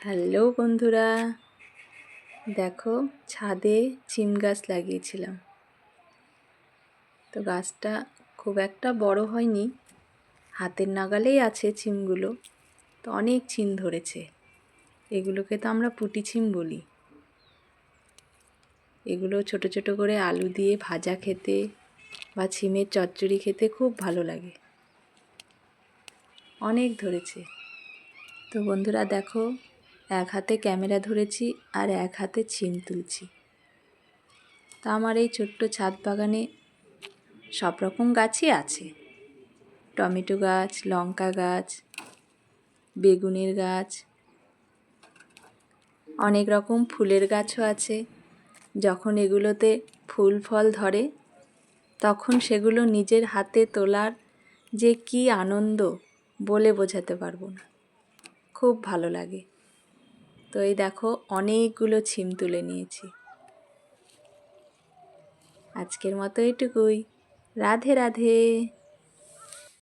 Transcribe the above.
Hello বন্ধুরা, দেখো ছাদে সিম গাছ লাগিয়েছিলাম। তো গাছটা খুব একটা বড় হয়নি, হাতের নাগালেই আছে সিমগুলো। তো অনেক সিম ধরেছে। এগুলোকে তো আমরা পুঁটি সিম বলি। এগুলো ছোট ছোট করে আলু দিয়ে ভাজা খেতে বা সিমের চচ্চড়ি খেতে খুব ভালো লাগে। অনেক ধরেছে। তো বন্ধুরা দেখো, এক হাতে ক্যামেরা ধরেছি আর এক হাতে সিম তুলছি। তা আমার এই ছোট্ট ছাদ বাগানে সব রকম গাছই আছে। টমেটো গাছ, লঙ্কা গাছ, বেগুনের গাছ, অনেক রকম ফুলের গাছও আছে। যখন এগুলোতে ফুল ফল ধরে তখন সেগুলো নিজের হাতে তোলার যে কী আনন্দ বলে বোঝাতে পারবো না, খুব ভালো লাগে। তো এই দেখো অনেকগুলো সিম তুলে নিয়েছি। আজকের মতো এটুকুই। রাধে রাধে।